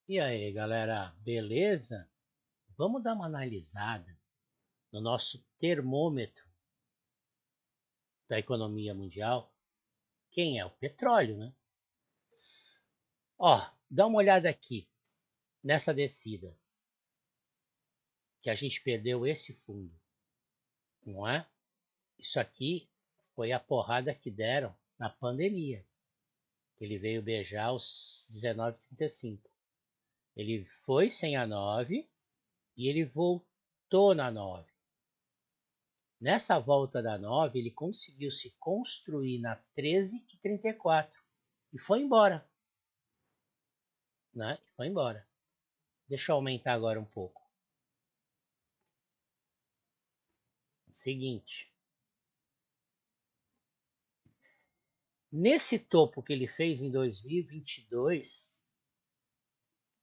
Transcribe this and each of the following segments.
E aí, galera, beleza? Vamos dar uma analisada no nosso termômetro da economia mundial. Quem é o petróleo, né? Ó, dá uma olhada aqui nessa descida que a gente perdeu esse fundo, não é? Isso aqui foi a porrada que deram na pandemia. Ele veio beijar os 19,35. Ele foi sem a 9 e ele voltou na 9. Nessa volta da 9, ele conseguiu se construir na 13,34 e foi embora, né? Foi embora. Deixa eu aumentar agora um pouco. Seguinte, nesse topo que ele fez em 2022,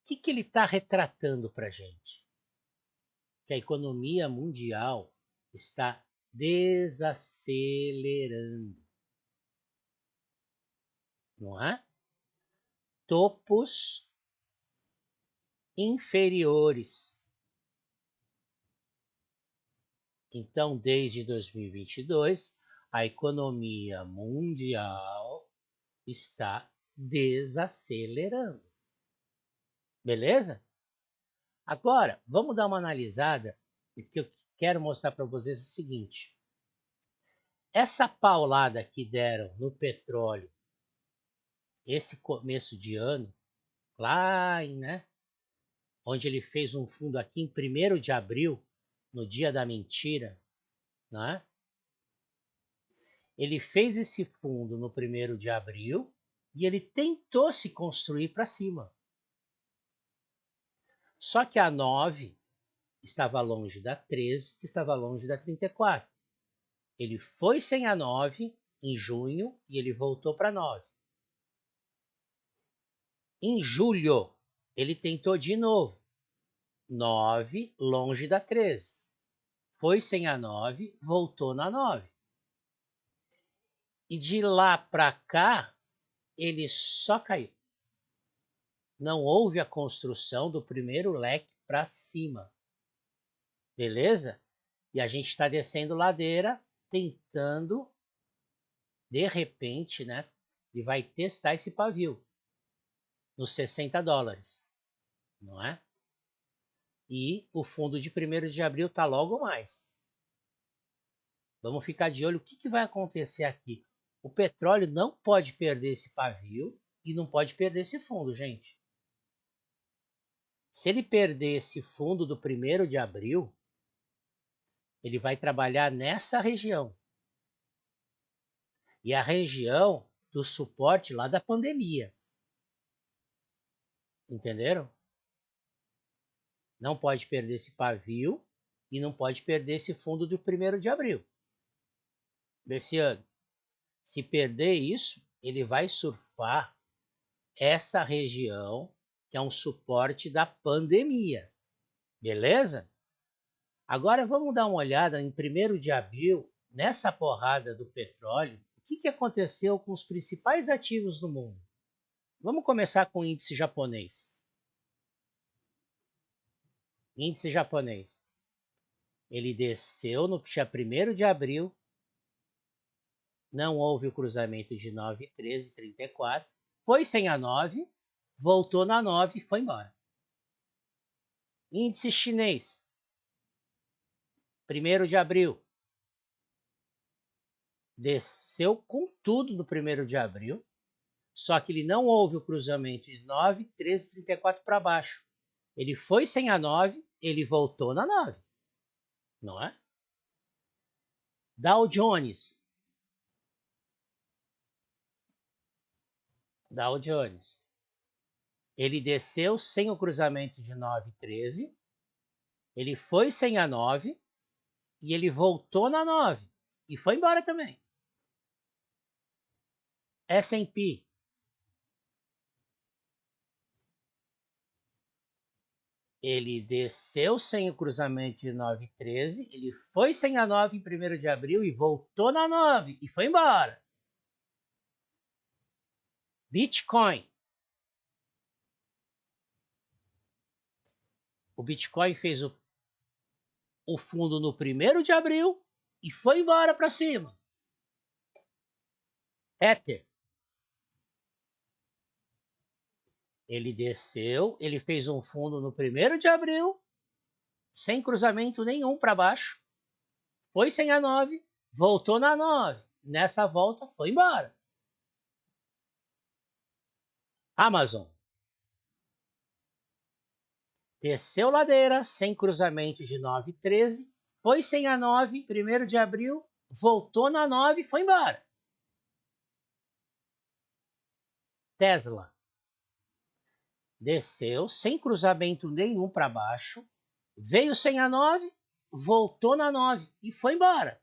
o que ele está retratando para a gente? Que a economia mundial está desacelerando, não é? Topos inferiores. Então, desde 2022, a economia mundial está desacelerando. Beleza? Agora, vamos dar uma analisada. O que eu quero mostrar para vocês é o seguinte. Essa paulada que deram no petróleo esse começo de ano, lá, né, onde ele fez um fundo aqui em 1º de abril, no dia da mentira, né? Ele fez esse fundo no 1º de abril e ele tentou se construir para cima. Só que a 9 estava longe da 13, que estava longe da 34. Ele foi sem a 9 em junho e ele voltou para 9. Em julho, ele tentou de novo. 9 longe da 13. Foi sem a 9, voltou na 9. E de lá para cá, ele só caiu. Não houve a construção do primeiro leque para cima. Beleza? E a gente está descendo ladeira, tentando, de repente, né? E vai testar esse pavio nos 60 dólares, não é? E o fundo de 1º de abril está logo mais. Vamos ficar de olho o que vai acontecer aqui. O petróleo não pode perder esse pavio e não pode perder esse fundo, gente. Se ele perder esse fundo do 1º de abril, ele vai trabalhar nessa região. E a região do suporte lá da pandemia. Entenderam? Não pode perder esse pavio e não pode perder esse fundo do 1º de abril desse ano. Se perder isso, ele vai surfar essa região que é um suporte da pandemia. Beleza? Agora vamos dar uma olhada em 1º de abril, nessa porrada do petróleo, o que aconteceu com os principais ativos do mundo. Vamos começar com o índice japonês. Índice japonês. Ele desceu no dia 1º de abril, não houve o cruzamento de 9, 13, 34, foi sem a 9, voltou na 9 e foi embora. Índice chinês, 1º de abril, desceu com tudo no 1º de abril, só que ele não houve o cruzamento de 9, 13, 34 para baixo. Ele foi sem a 9, ele voltou na 9, não é? Dow Jones. Dow Jones. Ele desceu sem o cruzamento de 9 e 13, ele foi sem a 9 e ele voltou na 9 e foi embora também. S&P. Ele desceu sem o cruzamento de 9 e 13, ele foi sem a 9 em 1º de abril e voltou na 9 e foi embora. Bitcoin. O Bitcoin fez o fundo no 1º de abril e foi embora para cima. Ether. Ele desceu, ele fez um fundo no 1º de abril, sem cruzamento nenhum para baixo. Foi sem a 9, voltou na 9. Nessa volta, foi embora. Amazon. Desceu ladeira, sem cruzamento de 9,13. Foi sem a 9, 1º de abril, voltou na 9 e foi embora. Tesla. Desceu, sem cruzamento nenhum para baixo. Veio sem a 9, voltou na 9 e foi embora.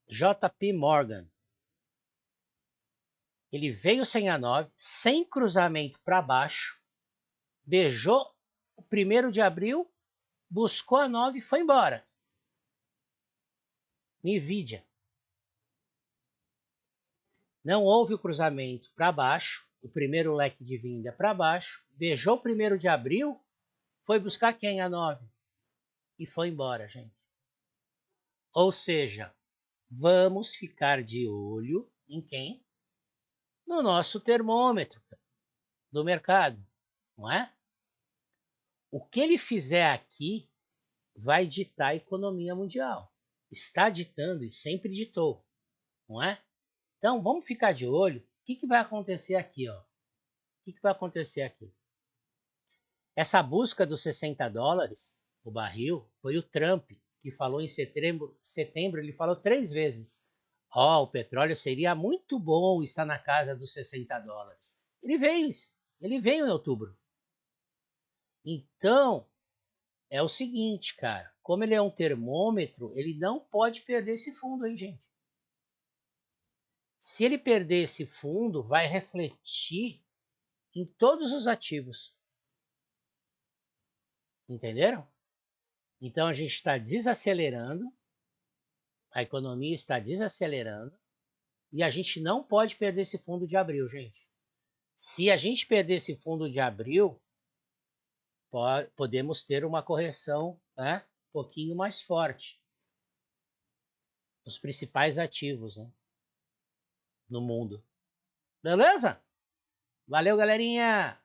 JP Morgan. Ele veio sem a 9, sem cruzamento para baixo, beijou o 1º de abril, buscou a 9 e foi embora. Nvidia. Não houve o cruzamento para baixo, o primeiro leque de venda para baixo, beijou o 1º de abril, foi buscar quem? A 9. E foi embora, gente. Ou seja, vamos ficar de olho em quem? No nosso termômetro do mercado, não é? O que ele fizer aqui vai ditar a economia mundial. Está ditando e sempre ditou, não é? Então, vamos ficar de olho. O que vai acontecer aqui? Ó? O que vai acontecer aqui? Essa busca dos $60, o barril, foi o Trump que falou em setembro, ele falou 3 vezes. O petróleo seria muito bom estar na casa dos $60. Ele veio em outubro. Então, é o seguinte, cara, como ele é um termômetro, ele não pode perder esse fundo, hein, gente? Se ele perder esse fundo, vai refletir em todos os ativos. Entenderam? Então a gente está desacelerando, a economia está desacelerando e a gente não pode perder esse fundo de abril, gente. Se a gente perder esse fundo de abril, podemos ter uma correção, né, um pouquinho mais forte nos principais ativos, né, no mundo. Beleza? Valeu, galerinha!